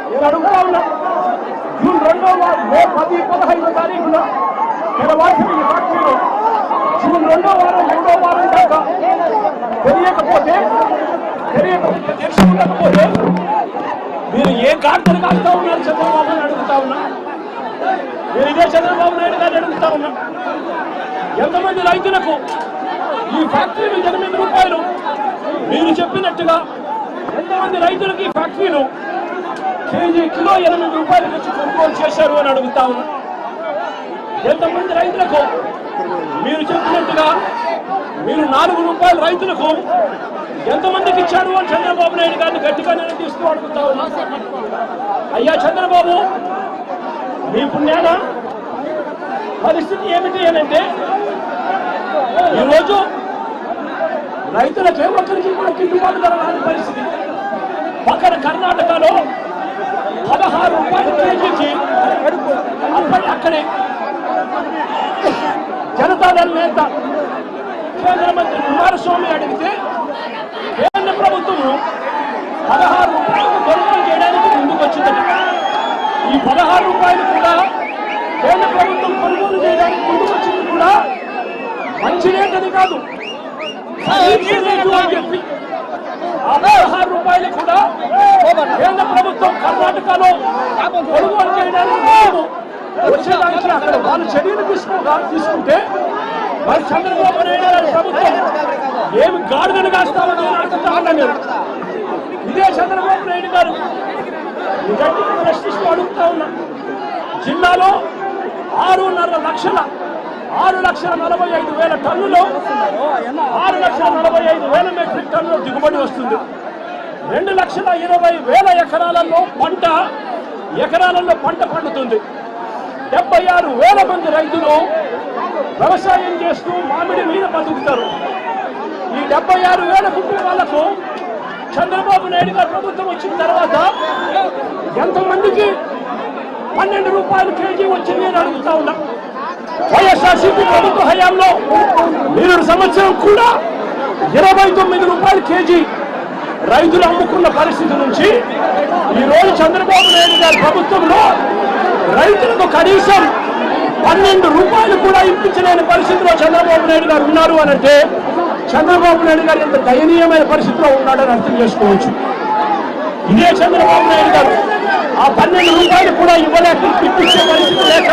నేను అడుగుతా ఉన్నా, జూన్ 2వ, మే 10, 15 తారీఖున తెరవాల్సిన ఈ ఫ్యాక్టరీలో జూన్ 2వ వారం, 2వ వారం దాకా తెలియకపోతే ఉండకపోతే మీరు ఏ కార్తను కాస్తా ఉన్నారు చంద్రబాబు అని అడుగుతా ఉన్నా. నేను ఇదే చంద్రబాబు నాయుడు గారిని అడుగుతా ఉన్నా, ఎంతమంది రైతులకు ఈ ఫ్యాక్టరీలు 8 రూపాయలు మీరు చెప్పినట్టుగా ఎంతమంది రైతులకు ఈ ఫ్యాక్టరీలు కిలో 8 రూపాయలకు వచ్చి కొనుగోలు చేశారు అని అడుగుతా ఉన్నా. ఎంతమంది రైతులకు మీరు చెప్పినట్టుగా మీరు 4 రూపాయల రైతులకు ఎంతమందికి ఇచ్చారు అని చంద్రబాబు నాయుడు గారిని గట్టిగా నిలదీస్తూ అడుగుతా ఉన్నా. అయ్యా చంద్రబాబు, మీ పుణ్యాన పరిస్థితి ఏమిటి అనంటే ఈరోజు రైతులకే ఒక్కరికి కూడా గిట్టుబాటు ధర రాని పరిస్థితి. పక్కన కర్ణాటకలో 16 రూపాయల కేజీకి అక్కడే జనతాదళ నేత కేంద్ర మంత్రి కుమారస్వామి అడిగితే కేంద్ర ప్రభుత్వం 16 రూపాయలకు కొనుగోలు చేయడానికి ముందుకు వచ్చిందట. ఈ 16 రూపాయలు కూడా కేంద్ర ప్రభుత్వం కొనుగోలు చేయడానికి ముందుకు వచ్చింది కూడా మంచి రేటని కాదు, అని చెప్పి ఆ 16 రూపాయలు కూడా కేంద్ర ప్రభుత్వం కర్ణాటకలో కొనుగోలు చేయడానికి వచ్చేదానికి అక్కడ వాళ్ళు చర్యలు తీసుకుంటే మరి చంద్రబాబు నాయుడు గారి ప్రభుత్వం ఏమి గాడుగను కాస్తామని అడుగుతా ఉన్నా. ఇదే చంద్రబాబు నాయుడు గారు గట్టిగా ప్రశ్నిస్తూ అడుగుతా ఉన్నా. జిల్లాలో 6,45,000 టన్నులు 6,45,000 మెట్రిక్ టన్నుల దిగుబడి వస్తుంది. 2,20,000 ఎకరాలలో పంట పండుతుంది. 76,000 మంది రైతులు వ్యవసాయం చేస్తూ మామిడి మీద బతుకుతారు. ఈ 76,000 కుటుంబాలకు చంద్రబాబు నాయుడు గారు ప్రభుత్వం వచ్చిన తర్వాత ఎంతమందికి 12 రూపాయలు కేజీ వచ్చింది అని అడుగుతా ఉన్నా. వైఎస్ఆర్సీపీ ప్రభుత్వ హయాంలో 3 సంవత్సరం కూడా 29 రూపాయలు కేజీ రైతులు అమ్ముకున్న పరిస్థితి నుంచి ఈ రోజు చంద్రబాబు నాయుడు గారి ప్రభుత్వంలో రైతులకు కనీసం 12 రూపాయలు కూడా ఇప్పించలేని పరిస్థితిలో చంద్రబాబు నాయుడు గారు ఉన్నారు అని అంటే చంద్రబాబు నాయుడు గారు ఎంత దయనీయమైన పరిస్థితిలో ఉన్నాడని అర్థం చేసుకోవచ్చు. ఇదే చంద్రబాబు నాయుడు గారు ఆ 12 రూపాయలు కూడా ఇవ్వలేక ఇప్పించే పరిస్థితి లేక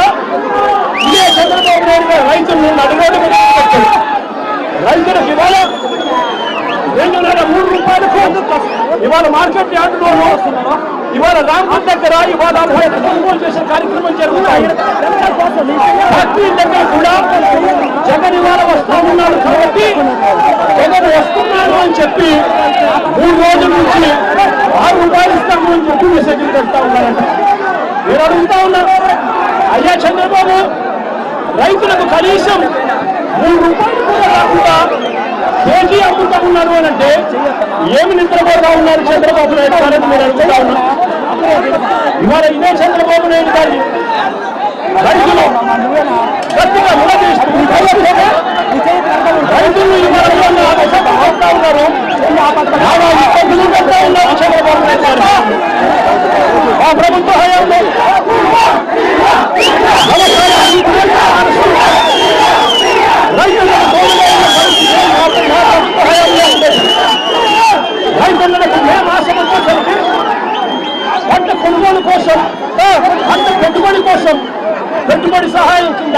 ఇదే చంద్రబాబు నాయుడు గారు రైతులను నడుగోడు రైతులకు ఇవాళ 2.5-3 రూపాయలకు ఇవాళ మార్కెట్ యార్డులోనూ ఇవాళ రాంపూర్ దగ్గర ఇవాళ కొనుగోలు చేసే కార్యక్రమం జరుగుతాయి. ఫ్యాక్టరీ దగ్గర కూడా జగన్ ఇవాళ వస్తున్నాడు కాబట్టి జగన్ వస్తున్నాడు అని చెప్పి 3 రోజుల నుంచి 6 రూపాయలు ఇస్తాము అని చెప్పి మెసేజ్లు పెడతా ఉన్నారంట. నేను అడుగుతా ఉన్నా, అయ్యా చంద్రబాబు, రైతులకు కనీసం 3 రూపాయలు కూడా రాకుండా కేజీ అమ్ముతా ఉన్నారు అని అంటే ఏమి నిద్రపోతా ఉన్నారు చంద్రబాబు నాయుడు గారు మీరు అడుగుతా ఉన్నా. ఇవాళ ఇదే చంద్రబాబు నాయుడు గారి రైతులు గట్టిగా నిలదీస్తూ రైతులు ఇవాళ అవుతా ఉన్నారు. ఇబ్బందులు పెడతా ఉన్నారు చంద్రబాబు నాయుడు గారు. ఆ ప్రభుత్వ హయాంలో రైతులకు మే మాసంతో కలిపి పంట కొనుగోలు కోసం, పంట పెట్టుబడి కోసం పెట్టుబడి సహాయం కింద